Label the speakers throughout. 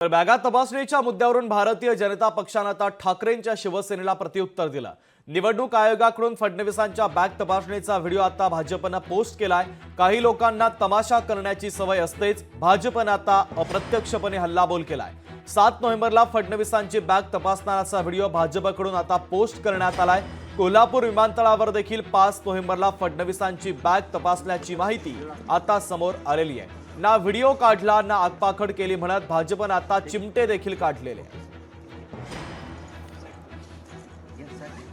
Speaker 1: तर बॅगा तपासणीच्या मुद्द्यावरून भारतीय जनता पक्षाने आता ठाकरेंच्या शिवसेनेला प्रत्युत्तर दिलं। निवडणूक आयोगाकडून फडणवीसांच्या बॅग तपासणीचा व्हिडिओ आता भाजपने पोस्ट केलाय। काही लोकांना तमाशा करण्याची सवय असतेच, भाजपने आता अप्रत्यक्षपणे हल्लाबोल केलाय। 7 नोव्हेंबरला फडणवीसांची बॅग तपासणारा व्हिडिओ भाजपकडून आता पोस्ट करण्यात आलाय। कोल्हापूर विमानतळावर देखील 5 नोव्हेंबरला फडणवीसांची बॅग तपासल्याची माहिती आता समोर आलेली आहे। ना व्हिडिओ काढला ना आगपाखड केली म्हणत भाजपने आता चिमटे देखील काढलेले आहेत।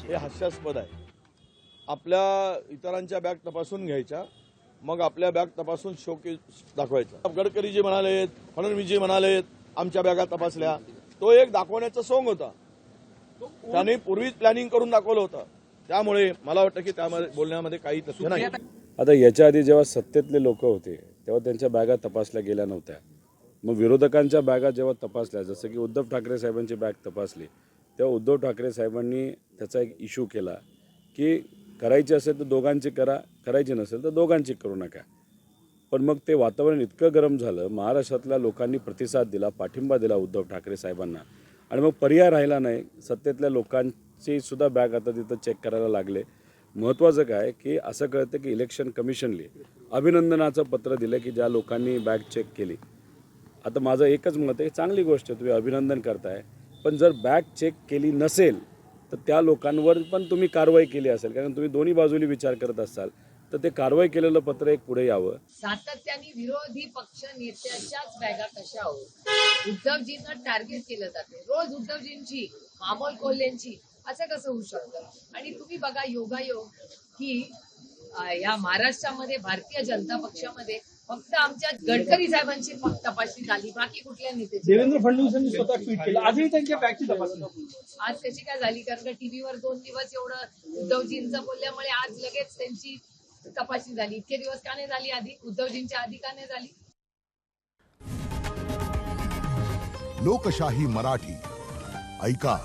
Speaker 2: हे हास्यास्पद आहे। आपल्या इतरांच्या बॅग तपासून घ्यायच्या, मग आपल्या बॅग तपासून शोकेस दाखवायचा। गडकरी जी म्हणालेत, फडणवीस जी म्हणालेत आमच्या बॅगा तपासल्या, तो एक दाखवण्याचा सोंग होता। त्यांनी पूर्वीच प्लॅनिंग करून दाखवलं होतं। त्यामुळे मला वाटतं की त्यामध्ये बोलण्यामध्ये काही तथ्य नाही।
Speaker 3: आता याच्या आधी जेव्हा सत्तेतले लोक होते तेव्हा त्यांच्या बॅगा तपासल्या गेल्या नव्हत्या। मग विरोधकांच्या बॅगा जेव्हा तपासल्या, जसं की उद्धव ठाकरे साहेबांची बॅग तपासली, तेव्हा उद्धव ठाकरे साहेबांनी त्याचा एक इश्यू केला की करायची असेल तर दोघांची करा, करायची नसेल तर दोघांची करू नका। पण मग ते वातावरण इतकं गरम झालं, महाराष्ट्रातल्या लोकांनी प्रतिसाद दिला, पाठिंबा दिला उद्धव ठाकरे साहेबांना, आणि मग पर्याय राहिला नाही। सत्तेतल्या लोकांची सुद्धा बॅग आता तिथं चेक करायला लागले। महत्त्वाचं काय की असं कळतं की इलेक्शन कमिशनने अभिनंदनाचं पत्र दिलं की ज्या लोकांनी बॅग चेक केली। आता माझं एकच मत आहे, चांगली गोष्ट आहे, तुम्ही अभिनंदन करताय, पण जर बॅग चेक केली नसेल तर त्या लोकांवर पण तुम्ही कारवाई केली असेल, कारण तुम्ही दोन्ही बाजूनी विचार करत असाल तर ते कारवाई केलेलं पत्र एक पुढे यावं।
Speaker 4: सातत्याने विरोधी पक्ष नेत्याच्याच बॅगा कशा होत, उद्धवजींना टार्गेट केलं जाते, रोज उद्धवजींची, अमोल कोल्हेंची, असं कसं होऊ शकतं? आणि तुम्ही बघा योगायोग की या महाराष्ट्रामध्ये भारतीय जनता पक्षामध्ये फक्त आमच्या गडकरी साहेबांची तपासणी झाली, बाकी कुठल्या नेत्याची?
Speaker 5: देवेंद्र फडणवीसांनी स्वतः ट्विट केलं, आजही त्यांच्या बॅगची तपासणी।
Speaker 4: आज कशी काय झाली? कारण का टीव्हीवर 2 दिवस एवढं उद्धवजींचं बोलल्यामुळे आज लगेच त्यांची तपासणी झाली। इतके दिवस का नाही झाली आधी? उद्धवजींच्या आधी का नाही झाली?
Speaker 6: लोकशाही मराठी ऐका,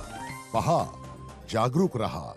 Speaker 6: पहा, जागरूक रहा।